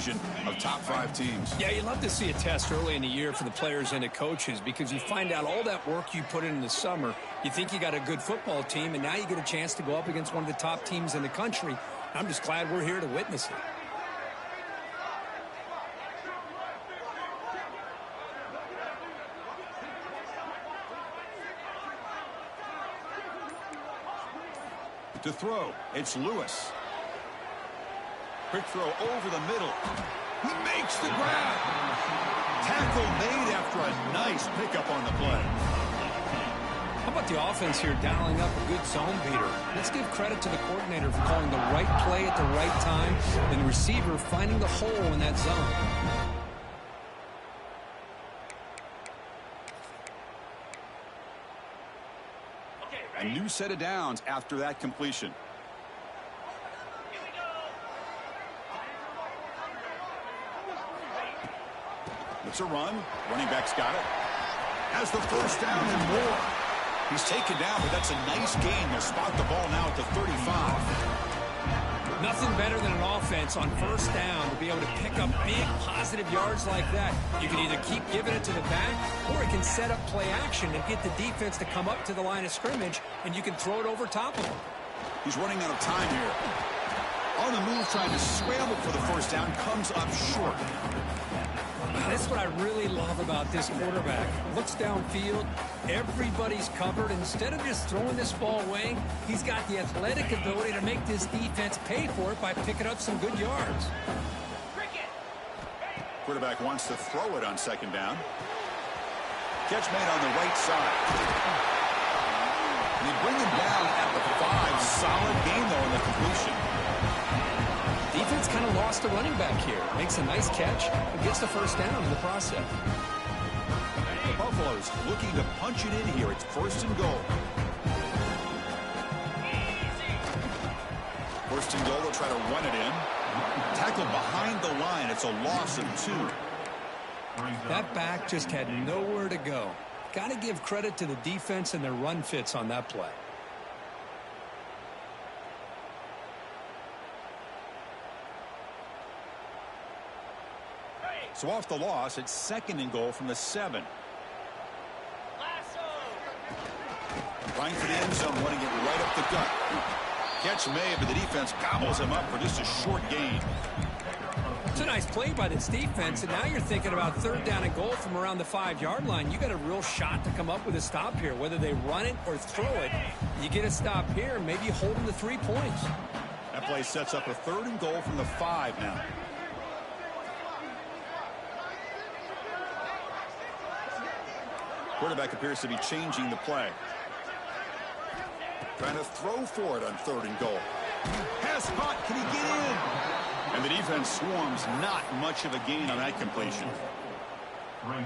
division of top 5 teams. Yeah, you love to see a test early in the year for the players and the coaches because you find out all that work you put in the summer. You think you got a good football team, and now you get a chance to go up against one of the top teams in the country. I'm just glad we're here to witness it. To throw, it's Lewis. Quick throw over the middle. He makes the grab. Tackle made after a nice pickup on the play. How about the offense here dialing up a good zone beater? Let's give credit to the coordinator for calling the right play at the right time and the receiver finding the hole in that zone. A new set of downs after that completion. It's a run. Running back's got it. Has the first down and more. He's taken down, but that's a nice gain. They'll spot the ball now at the 35. Nothing better than an offense on first down to be able to pick up big positive yards like that. You can either keep giving it to the back, or it can set up play action and get the defense to come up to the line of scrimmage, and you can throw it over top of them. He's running out of time here. On the move, trying to scramble for the first down, comes up short. That's what I really love about this quarterback. Looks downfield, everybody's covered. Instead of just throwing this ball away, he's got the athletic ability to make this defense pay for it by picking up some good yards. Quarterback wants to throw it on second down. Catch made on the right side. And they bring him down at the 5. Solid gain, though, in the completion. Defense kind of lost a running back here. Makes a nice catch and gets the first down in the process. The Buffaloes looking to punch it in here. It's first and goal. First and goal, they'll try to run it in. Tackled behind the line. It's a loss of 2. That back just had nowhere to go. Got to give credit to the defense and their run fits on that play. So off the loss, it's second and goal from the 7. Trying for the end zone, running it right up the gut. Catch made, but the defense gobbles him up for just a short gain. It's a nice play by this defense, and now you're thinking about third down and goal from around the 5-yard line. You got a real shot to come up with a stop here. Whether they run it or throw it, you get a stop here, maybe hold them to 3 points. That play sets up a third and goal from the 5 now. Quarterback appears to be changing the play. Trying to throw for it on third and goal. Pass caught. Can he get in? And the defense swarms. Not much of a gain on that completion.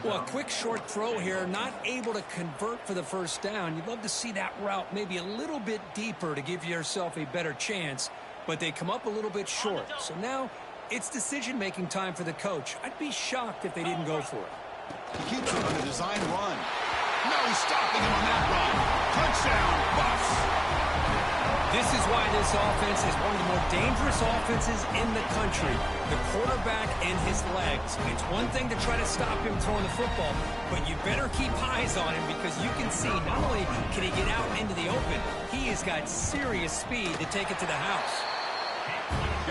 Well, a quick short throw here. Not able to convert for the first down. You'd love to see that route maybe a little bit deeper to give yourself a better chance. But they come up a little bit short. So now it's decision-making time for the coach. I'd be shocked if they didn't go for it. He keeps it on a design run. No, he's stopping him on that run. Touchdown, Buffs. This is why this offense is one of the more dangerous offenses in the country. The quarterback and his legs. It's one thing to try to stop him throwing the football, but you better keep eyes on him because you can see not only can he get out into the open, he has got serious speed to take it to the house.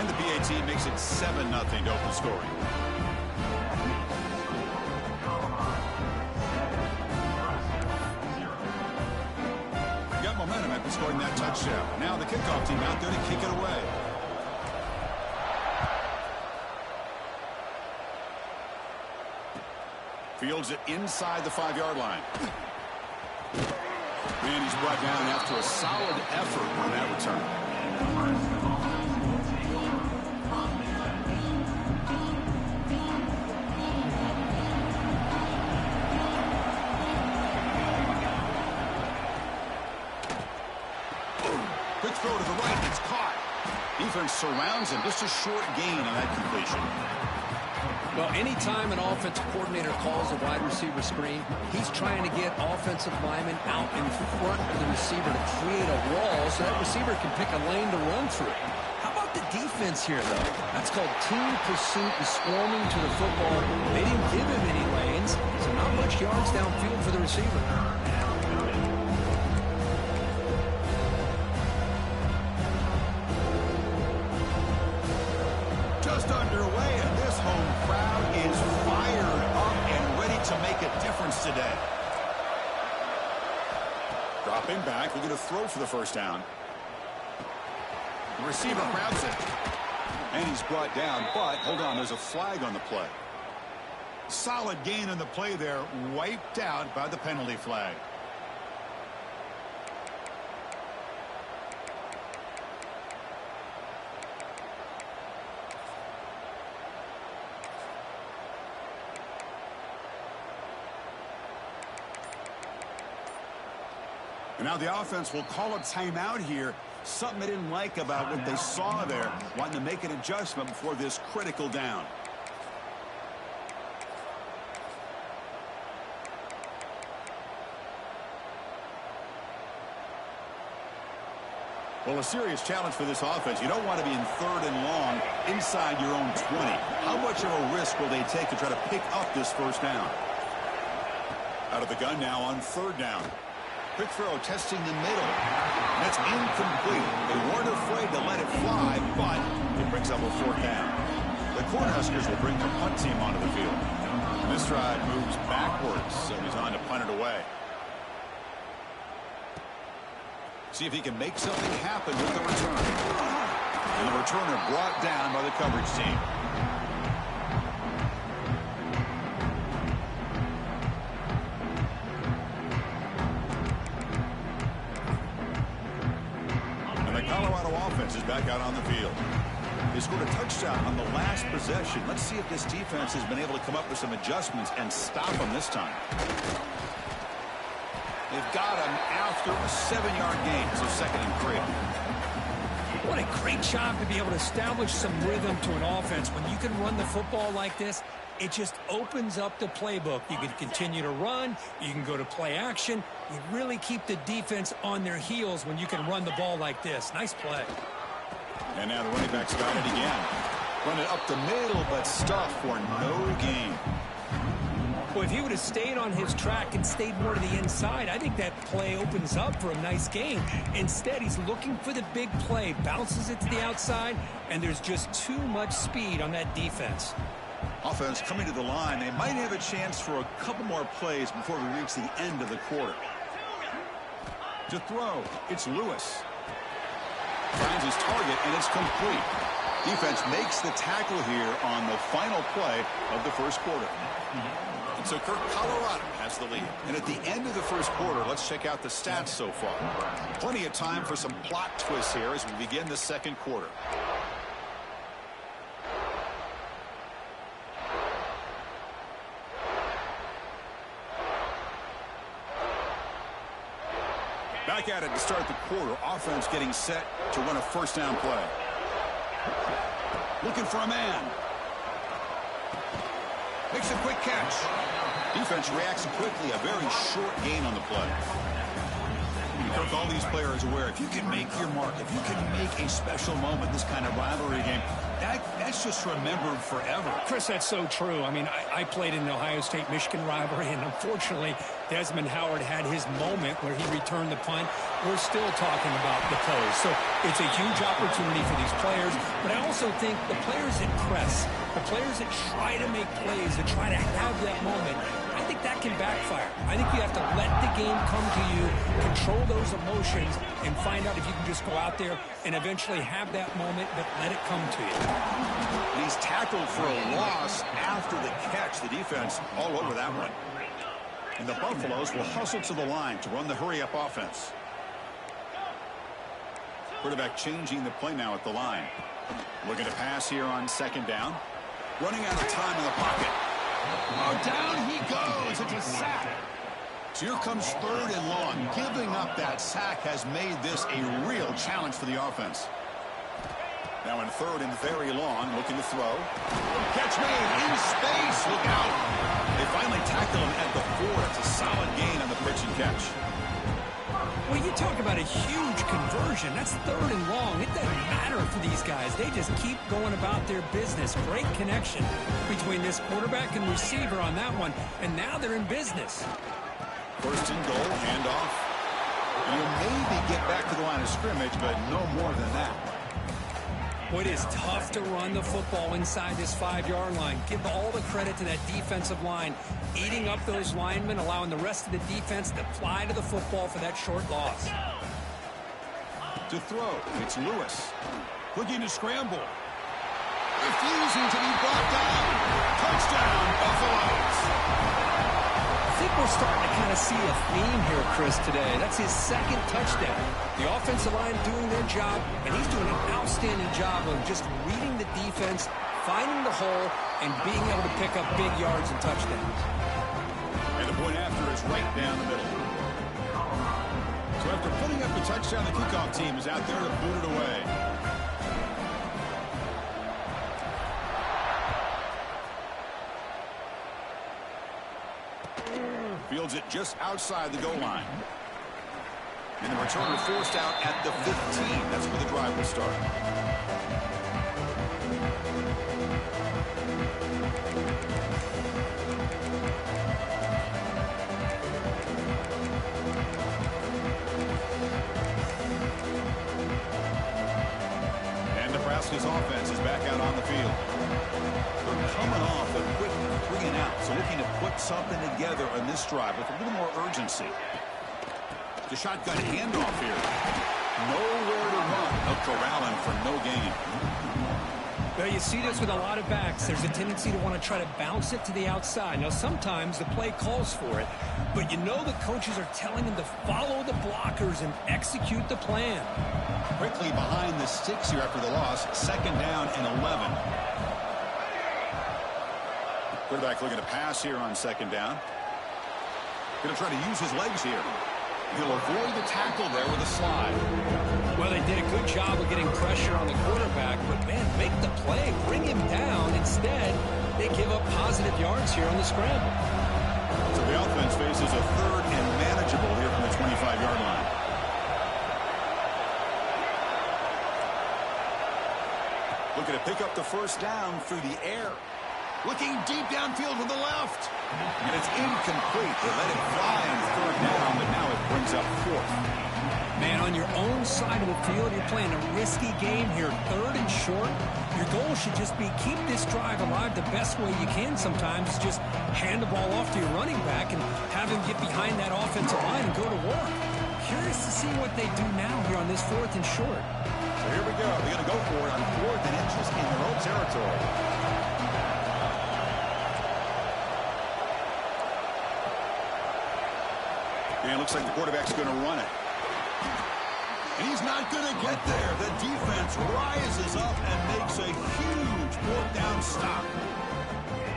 And the BAT makes it 7-0 to open scoring. Momentum after scoring that touchdown. Now the kickoff team out there to kick it away. Fields it inside the 5-yard line. And he's brought down after a solid effort on that return. Throw to the right, it's caught. Defense surrounds him, just a short gain on that completion. Well, anytime an offensive coordinator calls a wide receiver screen, he's trying to get offensive linemen out in front of the receiver to create a wall so that receiver can pick a lane to run through. How about the defense offense here, though. That's called team pursuit and swarming to the football. They didn't give him any lanes, so not much yards downfield for the receiver. Just underway, and this home crowd is fired up and ready to make a difference today. Dropping back, looking to throw for the first down. The receiver grabs it. And he's brought down, but hold on, there's a flag on the play. Solid gain on the play there, wiped out by the penalty flag. And now the offense will call a timeout here. Something they didn't like about what they saw there. Wanting to make an adjustment before this critical down. Well, a serious challenge for this offense. You don't want to be in 3rd and long inside your own 20. How much of a risk will they take to try to pick up this first down? Out of the gun now on 3rd down. Quick throw, testing the middle. That's incomplete. They weren't afraid to let it fly, but it brings up a 4th down. The Cornhuskers will bring the punt team onto the field. And this drive moves backwards, so he's on to punt it away. See if he can make something happen with the return. And the returner brought down by the coverage team. Is back out on the field. They scored a touchdown on the last possession. Let's see if this defense has been able to come up with some adjustments and stop them this time. They've got him after a 7-yard gain, so 2nd and 3. What a great job to be able to establish some rhythm to an offense. When you can run the football like this, it just opens up the playbook. You can continue to run. You can go to play action. You really keep the defense on their heels when you can run the ball like this. Nice play. And now the running back's got it again. Run it up the middle, but stuff for no gain. Well, if he would have stayed on his track and stayed more to the inside, I think that play opens up for a nice gain. Instead, he's looking for the big play, bounces it to the outside, and there's just too much speed on that defense. Offense coming to the line. They might have a chance for a couple more plays before we reach the end of the quarter. To throw, it's Lewis. Finds his target, and it's complete. Defense makes the tackle here on the final play of the first quarter. And so Colorado has the lead. And at the end of the first quarter, let's check out the stats so far. Plenty of time for some plot twists here as we begin the second quarter. Back at it to start the quarter. Offense getting set to run a first down play. Looking for a man. Makes a quick catch. Defense reacts quickly. A very short gain on the play. Kirk, all these players aware, if you can make your mark, if you can make a special moment, this kind of rivalry game, that's just remembered forever. Chris, that's so true. I mean, I played in the Ohio State-Michigan rivalry, and unfortunately, Desmond Howard had his moment where he returned the punt. We're still talking about the pose. So it's a huge opportunity for these players, but I also think the players that press, the players that try to make plays, that try to have that moment, I think that can backfire. I think you have to let the game come to you, control those emotions, and find out if you can just go out there and eventually have that moment, but let it come to you. And he's tackled for a loss after the catch. The defense all over that one. And the Buffaloes will hustle to the line to run the hurry-up offense. Quarterback changing the play now at the line. Looking to pass here on second down. Running out of time in the pocket. Oh, down he goes. It's a sack. So here comes third and long. Giving up that sack has made this a real challenge for the offense. Now in third and very long, looking to throw. Catch made in space. Look out. They finally tackle him at the 4. It's a solid gain on the pitch and catch. Well, you talk about a huge conversion. That's 3rd and long. It doesn't matter for these guys. They just keep going about their business. Great connection between this quarterback and receiver on that one. And now they're in business. 1st and goal, handoff. You'll maybe get back to the line of scrimmage, but no more than that. Boy, it is tough to run the football inside this 5-yard line. Give all the credit to that defensive line, eating up those linemen, allowing the rest of the defense to fly to the football for that short loss. To throw, it's Lewis. Looking to scramble. Refusing to be brought down. Touchdown, Buffaloes. I think we're starting to kind of see a theme here, Chris, today. That's his 2nd touchdown. The offensive line doing their job, and he's doing an outstanding job of just reading the defense, finding the hole, and being able to pick up big yards and touchdowns. And the point after is right down the middle. So after putting up the touchdown, the kickoff team is out there to boot it away. Fields it just outside the goal line. And the returner forced out at the 15. That's where the drive will start. And Nebraska's offense is back out on the field. They're coming off a quick 3 and out, so looking to put something together on this drive with a little more urgency. The shotgun handoff here. Nowhere to run. They'll corral him for no gain. Well, you see this with a lot of backs. There's a tendency to want to try to bounce it to the outside. Now, sometimes the play calls for it, but you know the coaches are telling them to follow the blockers and execute the plan. Quickly behind the sticks here after the loss. 2nd down and 11. Quarterback looking to pass here on 2nd down. Going to try to use his legs here. He'll avoid the tackle there with a slide. Well, they did a good job of getting pressure on the quarterback, but, man, make the play, bring him down. Instead, they give up positive yards here on the scramble. So the offense faces a 3rd and manageable here from the 25-yard line. Looking to pick up the 1st down through the air. Looking deep downfield to the left. And it's incomplete. They let it fly on 3rd down, but now it brings up 4th. Man, on your own side of the field, you're playing a risky game here. 3rd and short. Your goal should just be keep this drive alive the best way you can sometimes. Is just hand the ball off to your running back and have him get behind that offensive line and go to work. Curious to see what they do now here on this 4th and short. So here we go. They're going to go for it on 4th and inches in their own territory. And it looks like the quarterback's going to run it. And he's not going to get there. The defense rises up and makes a huge 4th down stop.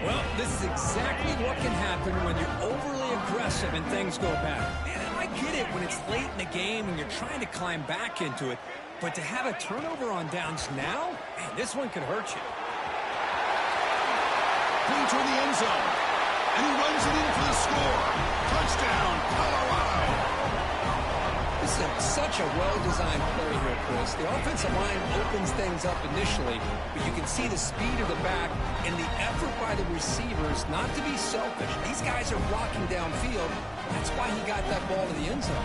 Well, this is exactly what can happen when you're overly aggressive and things go bad. And I get it when it's late in the game and you're trying to climb back into it. But to have a turnover on downs now, man, this one could hurt you. Clean toward the end zone. And he runs it in for the score. Touchdown, Colorado. This is such a well-designed play here, Chris. The offensive line opens things up initially, but you can see the speed of the back and the effort by the receivers not to be selfish. These guys are blocking downfield. That's why he got that ball to the end zone.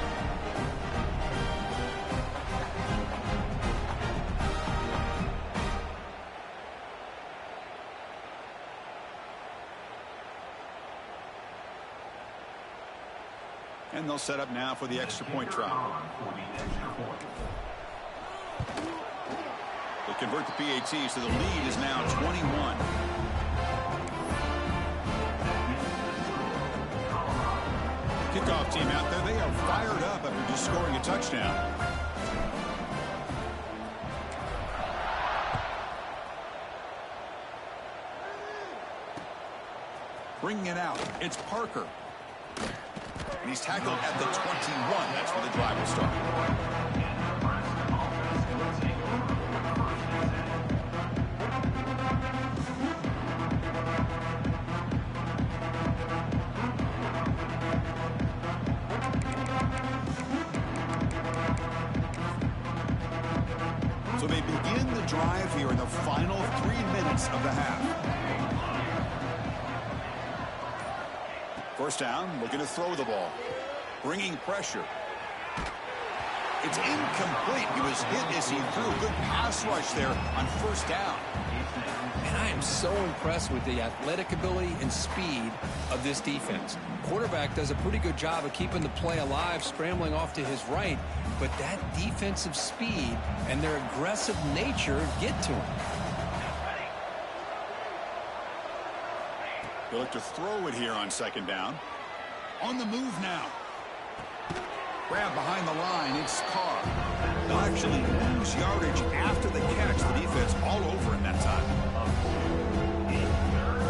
And they'll set up now for the extra point try. They convert the PAT, so the lead is now 21. Kickoff team out there, they are fired up after just scoring a touchdown. Bringing it out, it's Parker. And he's tackled at the 21. That's where the drive will start. here in the final 3 minutes of the half. First down, looking to throw the ball. Bringing pressure. It's incomplete. He was hit as he threw a good pass rush there on first down. And I am so impressed with the athletic ability and speed of this defense. Quarterback does a pretty good job of keeping the play alive, scrambling off to his right, but that defensive speed and their aggressive nature get to him. They look to throw it here on second down. On the move now. Grab behind the line. It's Carr. They'll actually lose yardage after the catch. The defense all over him that time.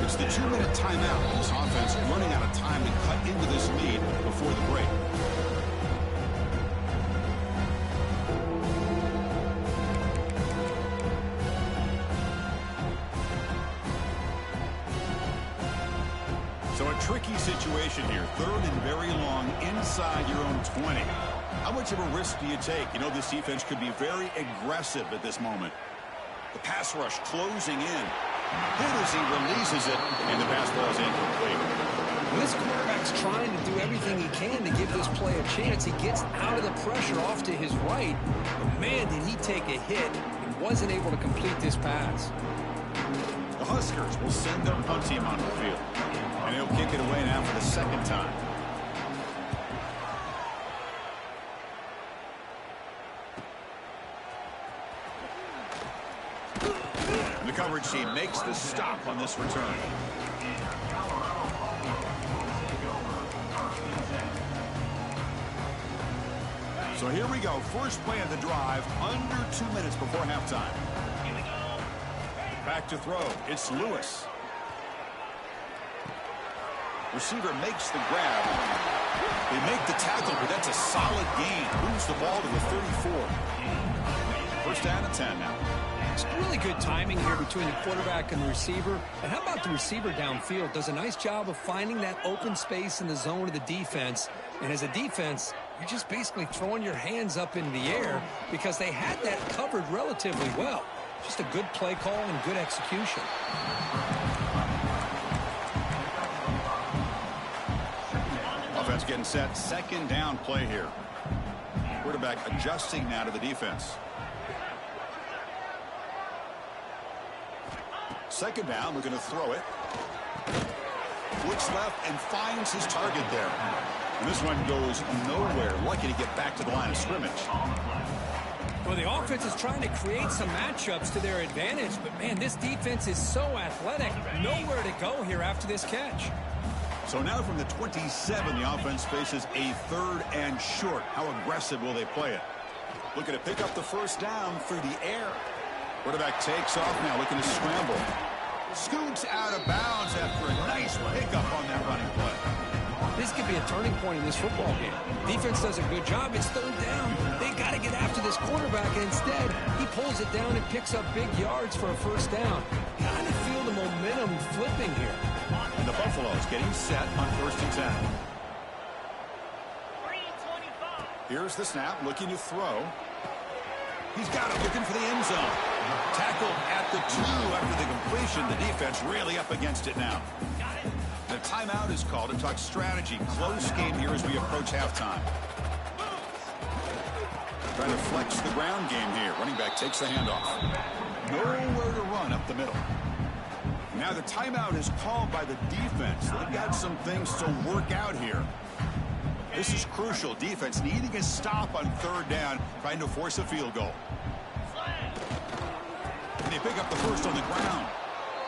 It's the 2-minute timeout. This offense running out of time to cut into this lead before the break. So a tricky situation here. 3rd and very long inside your own 20. How much of a risk do you take? You know, this defense could be very aggressive at this moment. The pass rush closing in. Hit as he releases it, and the pass ball is incomplete. When this quarterback's trying to do everything he can to give this play a chance, he gets out of the pressure off to his right. But man, did he take a hit and wasn't able to complete this pass. The Huskers will send their punt team onto the field. And he'll kick it away now for the second time. And the coverage team makes the stop on this return. So here we go. First play of the drive, under 2 minutes before halftime. Back to throw. It's Lewis. Receiver makes the grab. They make the tackle, but that's a solid gain. Moves the ball to the 34. First down and 10 now. It's really good timing here between the quarterback and the receiver. And how about the receiver downfield? Does a nice job of finding that open space in the zone of the defense. And as a defense, you're just basically throwing your hands up in the air because they had that covered relatively well. Just a good play call and good execution. Offense getting set. Second down play here. Quarterback adjusting now to the defense. Second down, we're going to throw it. Looks left and finds his target there. And this one goes nowhere. Lucky to get back to the line of scrimmage. Well, the offense is trying to create some matchups to their advantage, but man, this defense is so athletic. Nowhere to go here after this catch. So now from the 27, the offense faces a 3rd and short. How aggressive will they play it? Looking to pick up the first down through the air. Quarterback takes off now, looking to scramble. Scoots out of bounds after a nice pickup on that running play. This could be a turning point in this football game. Defense does a good job. It's 3rd down. They got to get after this quarterback, and instead, he pulls it down and picks up big yards for a first down. Kind of feel the momentum flipping here. And the Buffaloes getting set on 1st and 10. Here's the snap, looking to throw. He's got it, looking for the end zone. Tackled at the 2 after the completion. The defense really up against it now. The timeout is called to talk strategy. Close game here as we approach halftime. Trying to flex the ground game here. Running back takes the handoff. Nowhere to run up the middle. Now the timeout is called by the defense. They've got some things to work out here. This is crucial. Defense needing a stop on 3rd down, trying to force a field goal. And they pick up the first on the ground.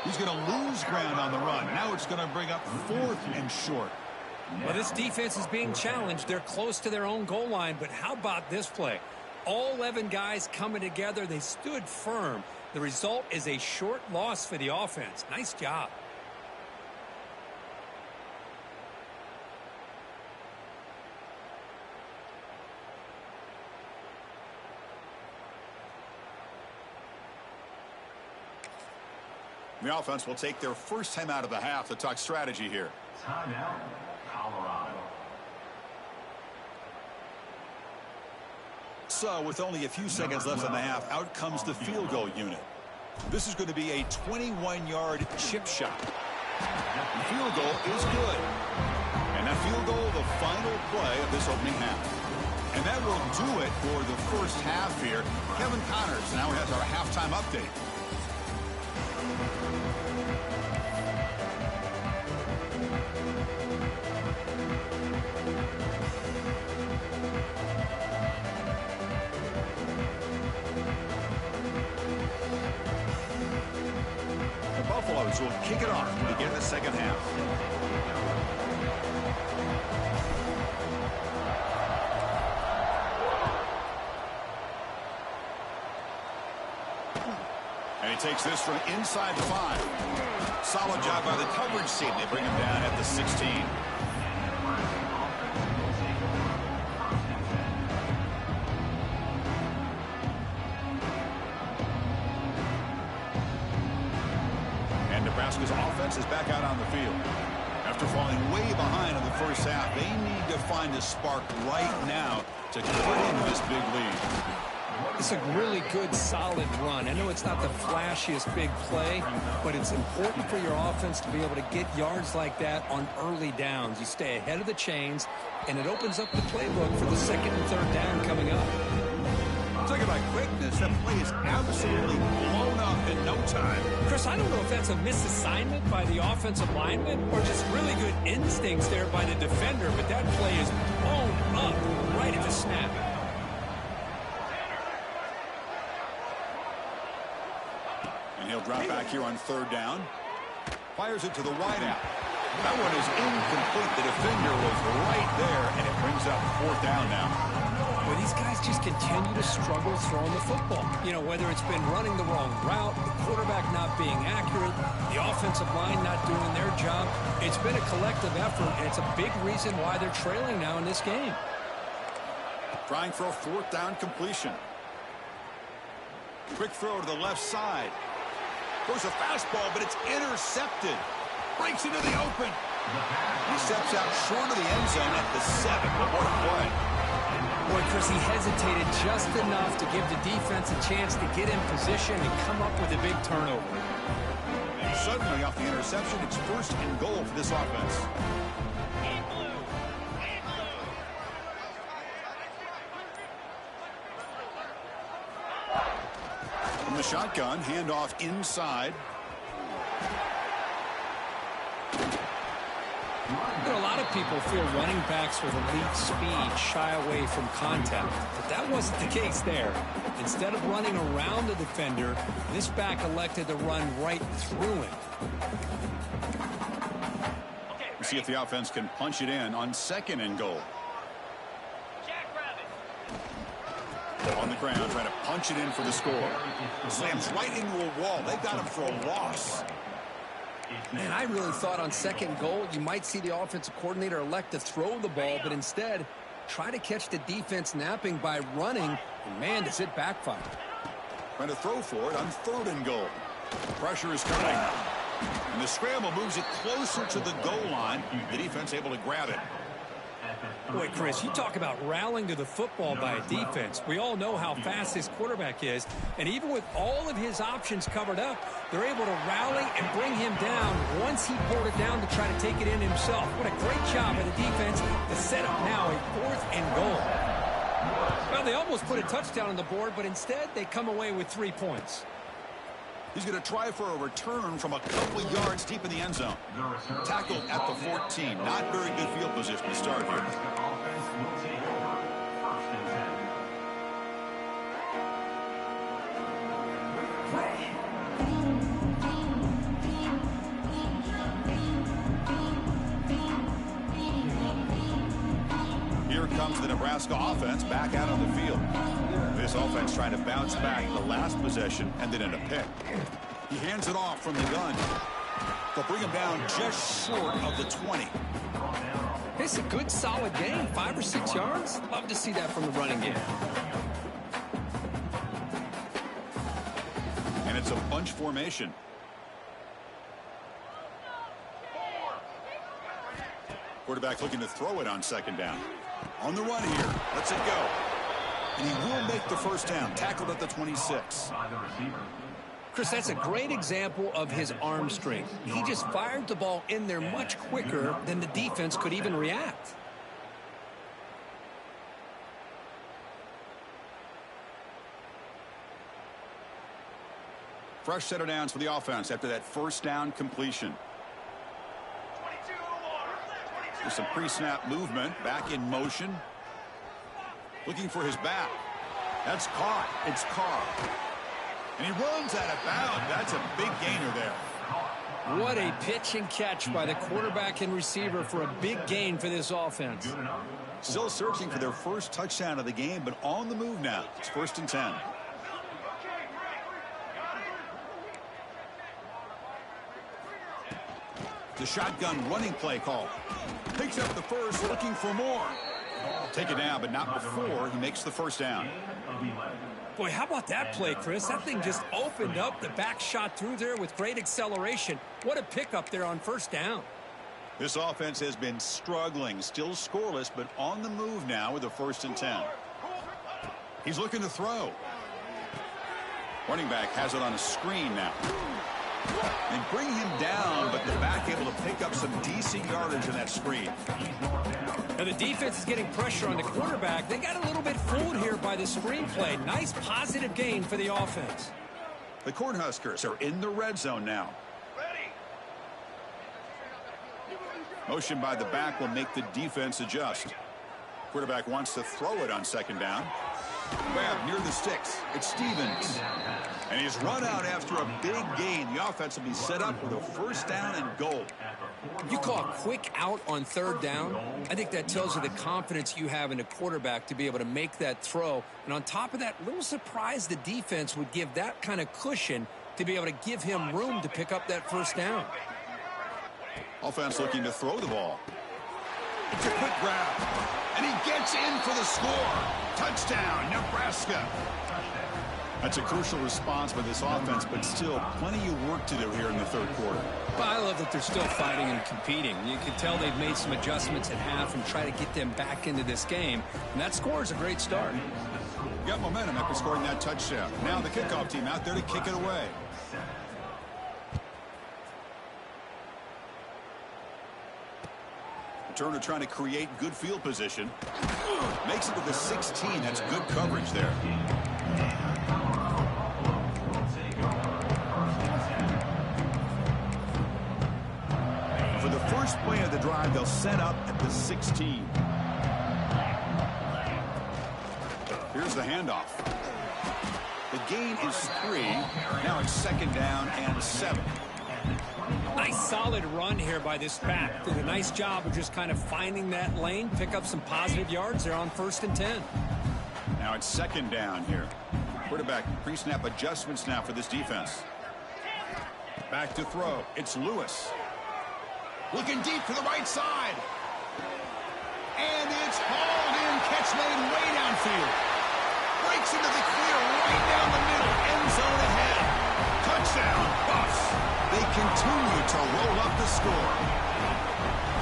He's going to lose ground on the run. Now it's going to bring up 4th and short. Well, this defense is being challenged. They're close to their own goal line, but how about this play? All 11 guys coming together. They stood firm. The result is a short loss for the offense. Nice job. The offense will take their first time out of the half to talk strategy here. Timeout, Colorado. So with only a few seconds left in the half, out comes the field goal unit. This is going to be a 21-yard chip shot. The field goal is good. And that field goal, the final play of this opening half. And that will do it for the first half here. Kevin Connors now has our halftime update. The Buffaloes will kick it off to begin the second half. And he takes this from inside the 5. Solid job by the coverage team. They bring him down at the 16. And Nebraska's offense is back out on the field. After falling way behind in the first half, they need to find a spark right now to cut into this big lead. It's a really good, solid run. I know it's not the flashiest big play, but it's important for your offense to be able to get yards like that on early downs. You stay ahead of the chains, and it opens up the playbook for the second and third down coming up. Talking about quickness, that play is absolutely blown up in no time. Chris, I don't know if that's a misassignment by the offensive lineman or just really good instincts there by the defender, but that play is blown up right at the snap. And he'll drop back here on third down. Fires it to the wideout. That one is incomplete. The defender was right there, and it brings up fourth down now. Well, these guys just continue to struggle throwing the football. You know, whether it's been running the wrong route, the quarterback not being accurate, the offensive line not doing their job. It's been a collective effort, and it's a big reason why they're trailing now in this game. Trying for a fourth down completion. Quick throw to the left side. Goes a fastball, but it's intercepted. Breaks into the open. He steps out short of the end zone at the 7. What a play. Boy, Chris, he hesitated just enough to give the defense a chance to get in position and come up with a big turnover. And suddenly, off the interception, it's first and goal for this offense. From the shotgun, handoff inside. You know, a lot of people feel running backs with elite speed shy away from contact, but that wasn't the case there. Instead of running around the defender, this back elected to run right through him. We'll see if the offense can punch it in on second and goal. On the ground, trying to punch it in for the score. Slams right into a wall. They've got him for a loss. Man, I really thought on second goal you might see the offensive coordinator elect to throw the ball, but instead try to catch the defense napping by running, and man, does it backfire. Trying to throw for it on third and goal. Pressure is coming. And the scramble moves it closer to the goal line. The defense able to grab it. Boy, Chris, you talk about rallying to the football by a defense. We all know how fast this quarterback is, and even with all of his options covered up, they're able to rally and bring him down once he pulled it down to try to take it in himself. What a great job by the defense to set up now a fourth and goal. Well, they almost put a touchdown on the board, but instead they come away with 3 points. He's going to try for a return from a couple of yards deep in the end zone. Tackled at the 14. Not very good field position to start here. Here comes the Nebraska offense back out on the field. This offense trying to bounce back the last possession and then in a pick. He hands it off from the gun. They'll bring him down just short of the 20. It's a good, solid game. 5 or 6 yards. Love to see that from the running game. And it's a bunch formation. Quarterback looking to throw it on second down. On the run here. Lets it go. And he will make the first down. Tackled at the 26. Chris, that's a great example of his arm strength. He just fired the ball in there much quicker than the defense could even react. Fresh set of downs for the offense after that first down completion. There's some pre-snap movement, back in motion. Looking for his back. That's caught. It's Carr. And he runs out of bounds. That's a big gainer there. What a pitch and catch by the quarterback and receiver for a big gain for this offense. Still searching for their first touchdown of the game, but on the move now. It's 1st and 10. The shotgun running play call. Picks up the first, looking for more. Take it down, but not before he makes the first down. Boy, how about that play, Chris? That thing just opened up. The back shot through there with great acceleration. What a pickup there on first down. This offense has been struggling, still scoreless, but on the move now with a 1st and 10. He's looking to throw. Running back has it on a screen now. And bring him down, but the back able to pick up some decent yardage in that screen. Now the defense is getting pressure on the quarterback. They got a little bit fooled here by the screen play. Nice positive gain for the offense. The Cornhuskers are in the red zone now. Motion by the back will make the defense adjust. Quarterback wants to throw it on 2nd down. Grab near the sticks. It's Stevens. And he's run out after a big gain. The offense will be set up with a 1st down and goal. You call a quick out on 3rd down. I think that tells you the confidence you have in a quarterback to be able to make that throw. And on top of that, a little surprised the defense would give that kind of cushion to be able to give him room to pick up that 1st down. Offense looking to throw the ball. It's a quick grab. And he gets in for the score. Touchdown, Nebraska. That's a crucial response by this offense, but still plenty of work to do here in the 3rd quarter. Well, I love that they're still fighting and competing. You can tell they've made some adjustments at half and try to get them back into this game. And that score is a great start. Got momentum after scoring that touchdown. Now the kickoff team out there to kick it away. Turner trying to create good field position. Makes it to the 16. That's good coverage there. For the first play of the drive, they'll set up at the 16. Here's the handoff. The gain is 3. Now it's 2nd down and 7. Nice solid run here by this back. Did a nice job of just kind of finding that lane, pick up some positive yards there on 1st and 10. Now it's 2nd down here. Quarterback pre-snap adjustments now for this defense. Back to throw. It's Lewis. Looking deep to the right side. And it's hauled in. Catch made way downfield. Breaks into the clear right down the middle. End zone ahead. Touchdown, Buffs. They continue to roll up the score.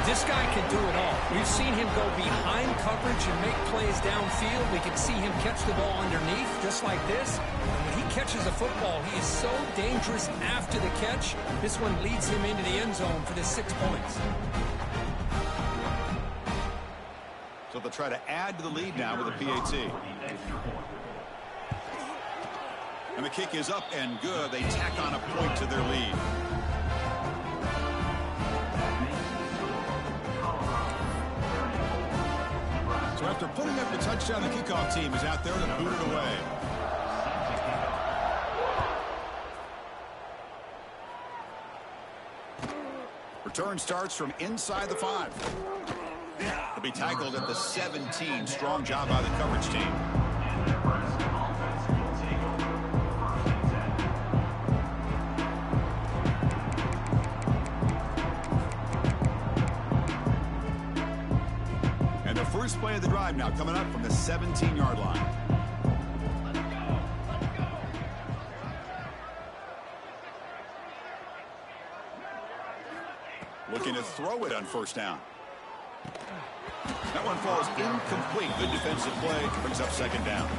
This guy can do it all. We've seen him go behind coverage and make plays downfield. We can see him catch the ball underneath just like this. And when he catches a football, he is so dangerous after the catch. This one leads him into the end zone for the 6 points. So they'll try to add to the lead now with a PAT. And the kick is up and good. They tack on a point to their lead. So after putting up the touchdown, the kickoff team is out there to boot it away. Return starts from inside the 5. He'll be tackled at the 17. Strong job by the coverage team. First play of the drive now coming up from the 17-yard line. Looking to throw it on 1st down. That one falls incomplete. Good defensive play. Brings up 2nd down.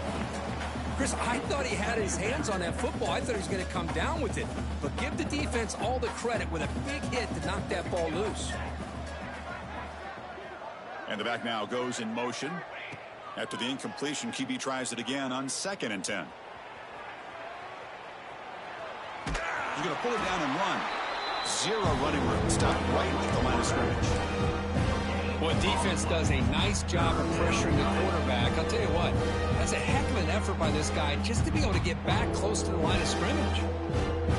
Chris, I thought he had his hands on that football. I thought he was going to come down with it. But give the defense all the credit with a big hit to knock that ball loose. And the back now goes in motion. After the incompletion, QB tries it again on 2nd and 10. He's going to pull it down and run. 0 running room. Stop right at the line of scrimmage. Well, defense does a nice job of pressuring the quarterback. I'll tell you what, that's a heck of an effort by this guy just to be able to get back close to the line of scrimmage.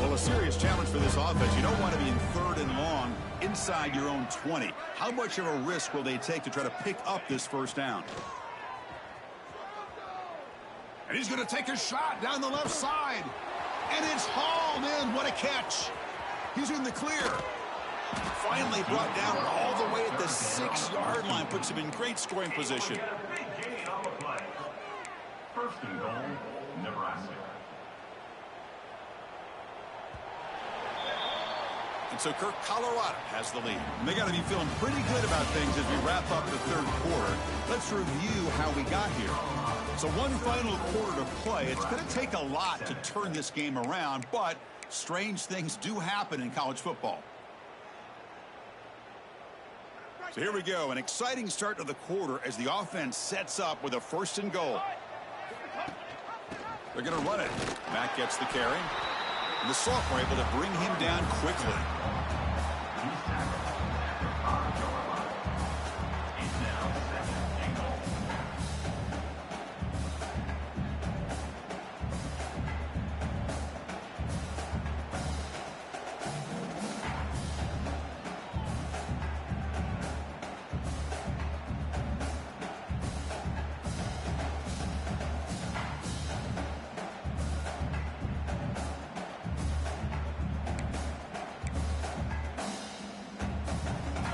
Well, a serious challenge for this offense. You don't want to be in 3rd and long inside your own 20. How much of a risk will they take to try to pick up this first down? And he's going to take a shot down the left side. And it's hauled in. What a catch. He's in the clear. Finally brought down all the way at the 6-yard line. Puts him in great scoring position. First and goal, Nebraska. And so Kirk, Colorado has the lead. And they got to be feeling pretty good about things as we wrap up the 3rd quarter. Let's review how we got here. So one final quarter to play. It's going to take a lot to turn this game around, but strange things do happen in college football. So here we go, an exciting start to the quarter as the offense sets up with a 1st and goal. They're going to run it. Mack gets the carry. And the sophomore able to bring him down quickly.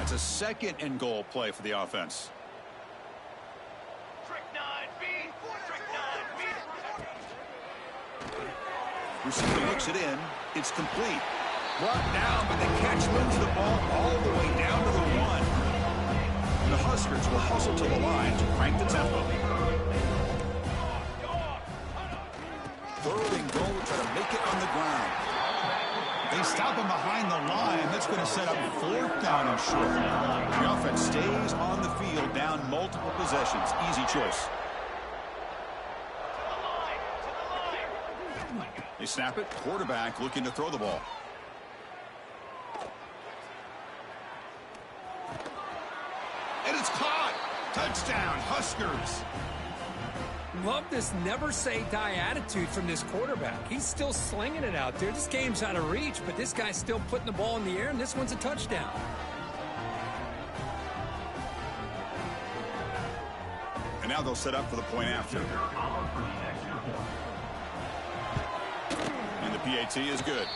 A 2nd and goal play for the offense. Receiver looks it in. It's complete. Brought down, but the catch moves the ball all the way down to the 1. And the Huskers will hustle to the line to crank the tempo. 3rd and goal, try to make it on the ground. They stop him behind the line. That's going to set up 4th down and short. The offense stays on the field, down multiple possessions. Easy choice. They snap it. Quarterback looking to throw the ball. And it's caught. Touchdown, Huskers. Love this never-say-die attitude from this quarterback. He's still slinging it out there. This game's out of reach, but this guy's still putting the ball in the air, and this one's a touchdown. And now they'll set up for the point after. And the PAT is good.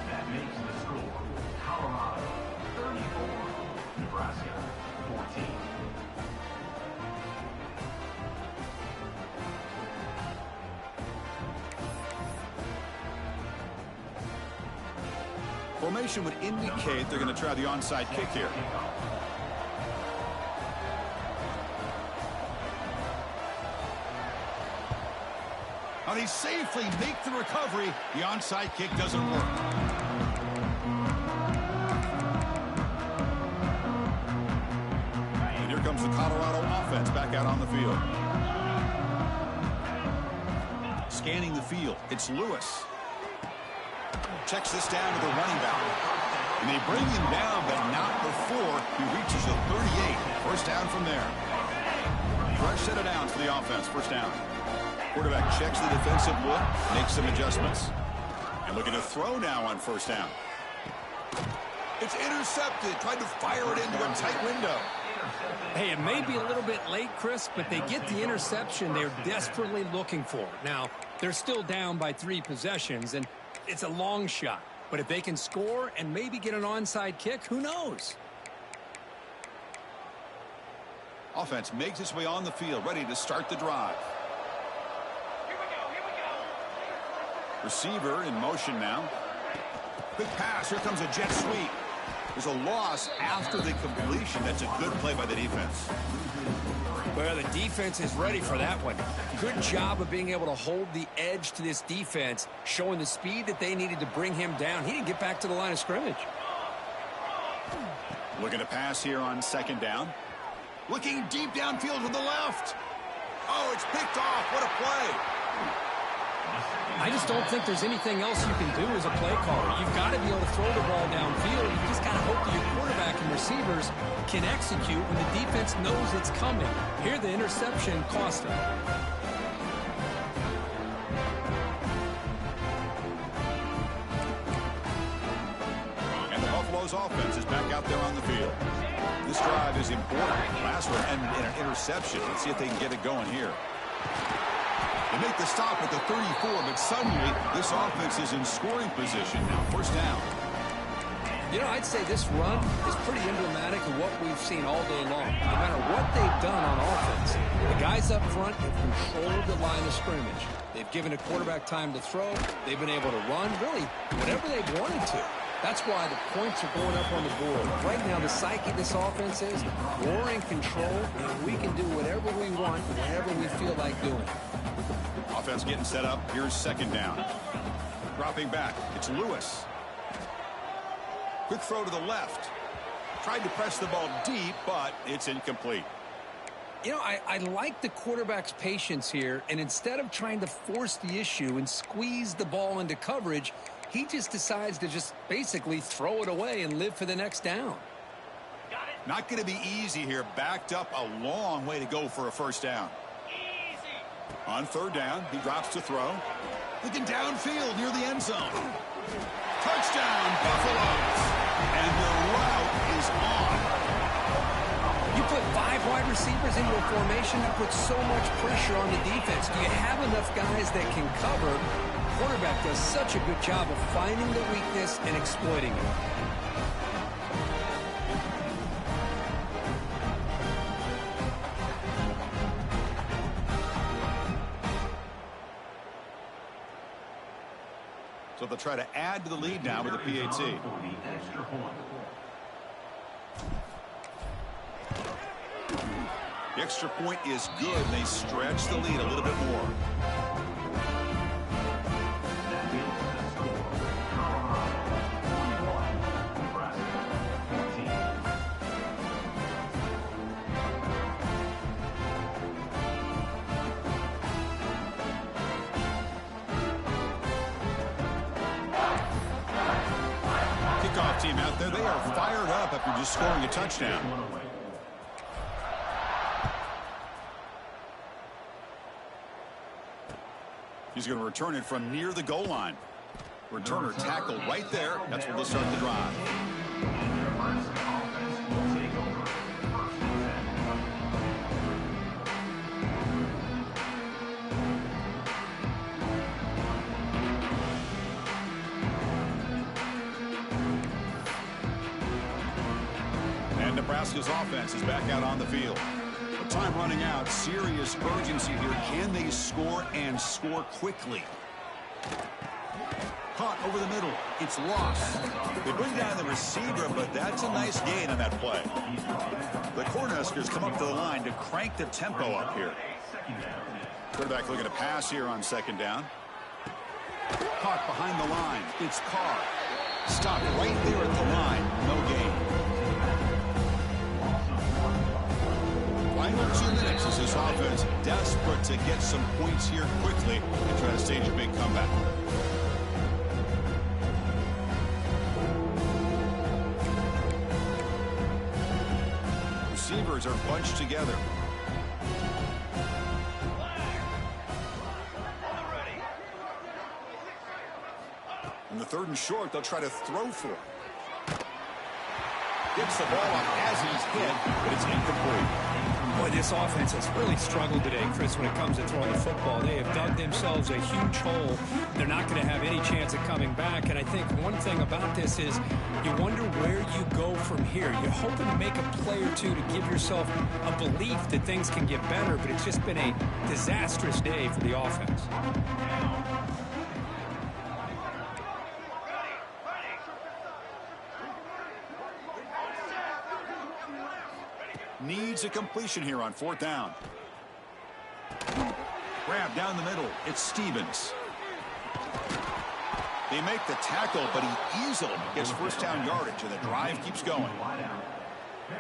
That makes the score Colorado 34, Nebraska 14. Formation would indicate they're going to try the onside kick here. How they safely make the recovery. The onside kick doesn't work. And here comes the Colorado offense back out on the field. Scanning the field. It's Lewis. Checks this down to the running back. And they bring him down, but not before he reaches the 38. First down from there. Fresh set of downs for the offense. First down. Quarterback checks the defensive look, makes some adjustments. And looking to throw now on first down. It's intercepted. Tried to fire it into a tight window. Hey, it may be a little bit late, Chris, but they get the interception they're desperately looking for. Now, they're still down by 3 possessions, and it's a long shot. But if they can score and maybe get an onside kick, who knows? Offense makes its way on the field, ready to start the drive. Receiver in motion now. Quick pass. Here comes a jet sweep. There's a loss after the completion. That's a good play by the defense. Well, the defense is ready for that one. Good job of being able to hold the edge to this defense, showing the speed that they needed to bring him down. He didn't get back to the line of scrimmage. Looking to pass here on second down. Looking deep downfield to the left. Oh, it's picked off. What a play. I just don't think there's anything else you can do as a play caller. You've got to be able to throw the ball downfield. You just got to hope that your quarterback and receivers can execute when the defense knows it's coming. Here, the interception cost him. And the Buffalo's offense is back out there on the field. This drive is important. Last one ended in an interception. Let's see if they can get it going here. They make the stop at the 34, but suddenly this offense is in scoring position. Now, first down. You know, I'd say this run is pretty emblematic of what we've seen all day long. No matter what they've done on offense, the guys up front have controlled the line of scrimmage. They've given a quarterback time to throw. They've been able to run, really, whatever they've wanted to. That's why the points are going up on the board. Right now, the psyche of this offense is we're in control, and we can do whatever we want, whenever we feel like doing it. Offense getting set up. Here's second down. Dropping back. It's Lewis. Quick throw to the left. Tried to press the ball deep, but it's incomplete. You know, I like the quarterback's patience here, and instead of trying to force the issue and squeeze the ball into coverage, he just decides to just basically throw it away and live for the next down. Not going to be easy here. Backed up a long way to go for a first down. On third down, he drops to throw. Looking downfield near the end zone. Touchdown, Buffalo. And the route is on. You put 5 wide receivers into a formation that puts so much pressure on the defense. Do you have enough guys that can cover? The quarterback does such a good job of finding the weakness and exploiting it. So they'll try to add to the lead now with the PAT. The extra point is good, and they stretch the lead a little bit more. Kickoff team out there, they are fired up after just scoring a touchdown. He's going to return it from near the goal line. Returner tackled right there. That's where they'll start the drive. And Nebraska's offense is back out on the field. Time running out. Serious urgency here. Can they score and score quickly? Caught over the middle. It's lost. They bring down the receiver, but that's a nice gain on that play. The Cornhuskers come up to the line to crank the tempo up here. Quarterback looking to pass here on second down. Caught behind the line. It's Carr. Stopped right there at the line. No gain. Final 2 minutes as this offense desperate to get some points here quickly and try to stage a big comeback. Receivers are bunched together. In the third and short, they'll try to throw for it. Gets the ball up as he's hit, but it's incomplete. Boy, this offense has really struggled today, Chris, when it comes to throwing the football. They have dug themselves a huge hole. They're not going to have any chance of coming back. And I think one thing about this is you wonder where you go from here. You're hoping to make a play or two to give yourself a belief that things can get better, but it's just been a disastrous day for the offense. needs a completion here on 4th down. Grab down the middle. It's Stevens. They make the tackle, but he easily gets first down yardage, and the drive keeps going.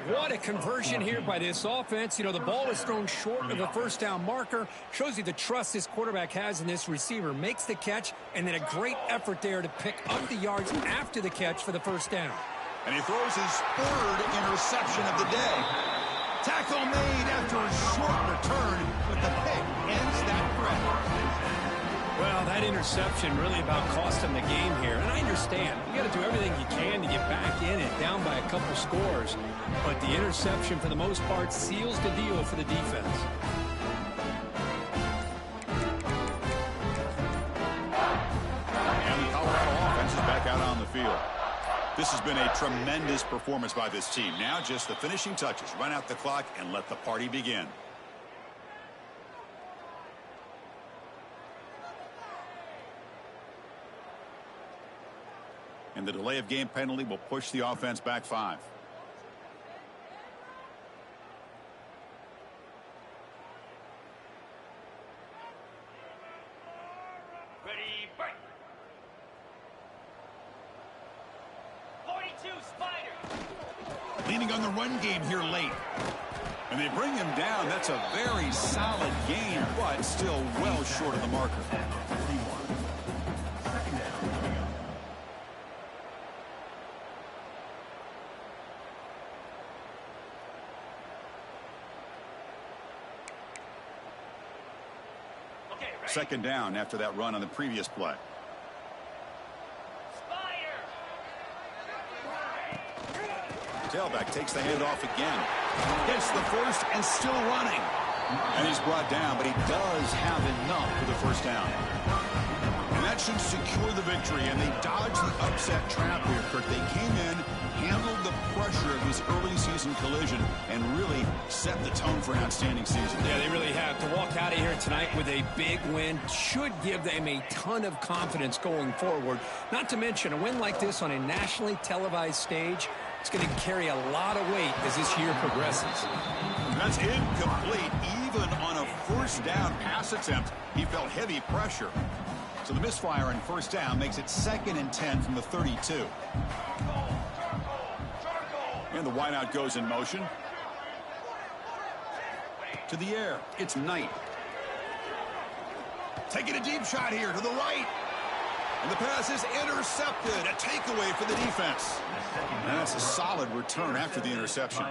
What a conversion here by this offense. You know, the ball is thrown short of a first down marker. Shows you the trust this quarterback has in this receiver. Makes the catch, and then a great effort there to pick up the yards after the catch for the first down. And he throws his 3rd interception of the day. Tackle made after a short return, but the pick ends that threat. Well, that interception really about cost him the game here. And I understand. You got to do everything you can to get back in and down by a couple scores. But the interception, for the most part, seals the deal for the defense. And the Colorado offense is back out on the field. This has been a tremendous performance by this team. Now just the finishing touches. Run out the clock and let the party begin. And the delay of game penalty will push the offense back 5. Ready, break. 42 Spider. Leaning on the run game here late. And they bring him down. That's a very solid gain, but still well short of the marker. Second down after that run on the previous play. Tailback takes the handoff again. Gets the first and still running. And he's brought down, but he does have enough for the first down. And that should secure the victory, and they dodged the upset trap here, Kirk. They came in, handled the pressure of this early season collision, and really set the tone for an outstanding season. Yeah, they really have. To walk out of here tonight with a big win should give them a ton of confidence going forward. Not to mention, a win like this on a nationally televised stage, it's going to carry a lot of weight as this year progresses. That's incomplete. Even on a first down pass attempt, he felt heavy pressure. So the misfire on first down makes it 2nd and 10 from the 32. And the wideout goes in motion. To the air, it's Knight. Taking a deep shot here to the right. And the pass is intercepted. A takeaway for the defense. And that's a solid return after the interception.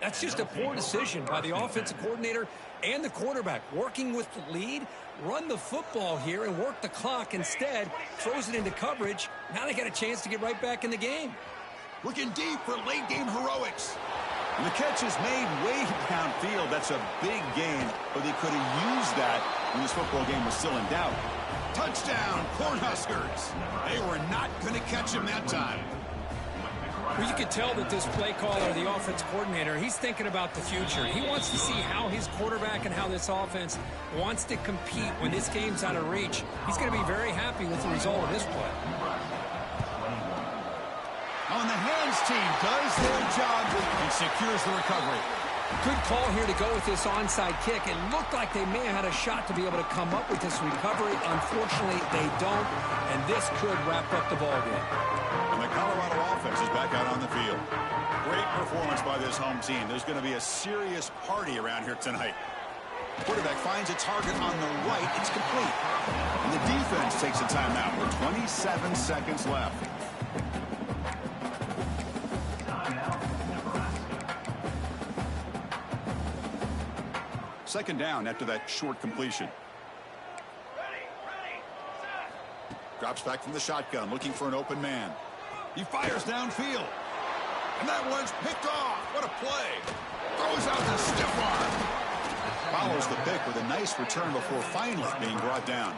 That's just a poor decision by the offensive coordinator and the quarterback. Working with the lead, run the football here and work the clock. Instead, throws it into coverage. Now they got a chance to get right back in the game. Looking deep for late game heroics. And the catch is made way downfield. That's a big gain, but they could have used that when this football game was still in doubt. Touchdown, Cornhuskers. They were not going to catch him that time. Well, you could tell that this play caller, the offense coordinator, he's thinking about the future. He wants to see how his quarterback and how this offense wants to compete when this game's out of reach. He's going to be very happy with the result of this play. On the hands team does their job and secures the recovery. Good call here to go with this onside kick. It looked like they may have had a shot to be able to come up with this recovery. Unfortunately, they don't, and this could wrap up the ballgame. And the Colorado offense is back out on the field. Great performance by this home team. There's going to be a serious party around here tonight. Quarterback finds a target on the right. It's complete. And the defense takes a timeout with 27 seconds left. Second down after that short completion. Drops back from the shotgun, looking for an open man. He fires downfield. And that one's picked off. What a play. Throws out the stiff arm. Follows the pick with a nice return before finally being brought down.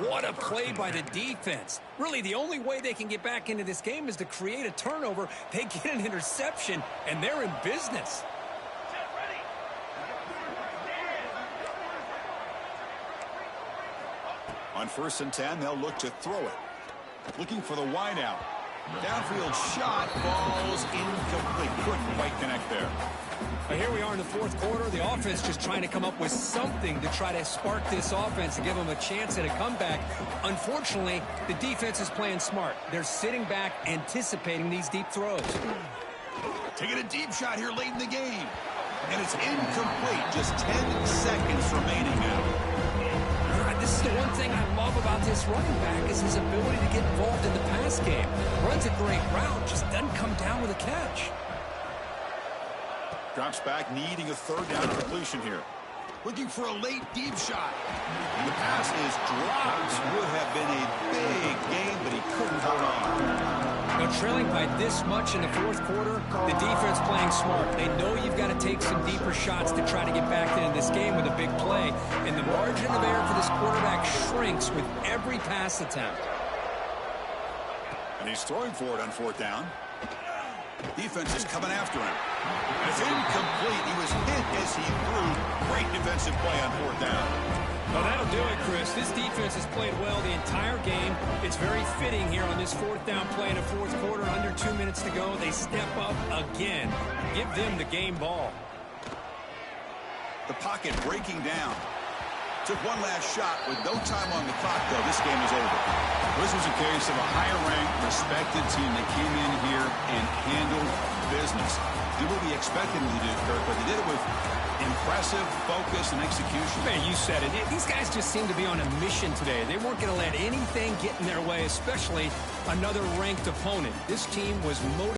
What a play by the defense. Really, the only way they can get back into this game is to create a turnover. They get an interception, and they're in business. On 1st and 10, they'll look to throw it. Looking for the wideout. Downfield shot falls incomplete. Couldn't quite connect there. But here we are in the fourth quarter. The offense just trying to come up with something to try to spark this offense and give them a chance at a comeback. Unfortunately, the defense is playing smart. They're sitting back, anticipating these deep throws. Taking a deep shot here late in the game. And it's incomplete. Just 10 seconds remaining now. This is the one thing I love about this running back is his ability to get involved in the pass game. Runs a great route, just doesn't come down with a catch. Drops back, needing a third down completion here. Looking for a late deep shot. And the pass is dropped. Would have been a big game, but he couldn't hold on. Now, trailing by this much in the fourth quarter, the defense playing smart. They know you've got to take some deeper shots to try to get back into this game with a big play. And the margin of error for this quarterback shrinks with every pass attempt. And he's throwing for it on fourth down. Defense is coming after him. And it's incomplete. He was hit as he threw. Great defensive play on fourth down. Well, that'll do it, Chris. This defense has played well the entire game. It's very fitting here on this fourth down play in the fourth quarter. Under 2 minutes to go. They step up again. Give them the game ball. The pocket breaking down. Took one last shot with no time on the clock, though. This game is over. This was a case of a higher-ranked, respected team that came in here and handled business. Did what we expected them to do, Kirk, but they did it with impressive focus and execution. Man, you said it. These guys just seem to be on a mission today. They weren't going to let anything get in their way, especially another ranked opponent. This team was motivated.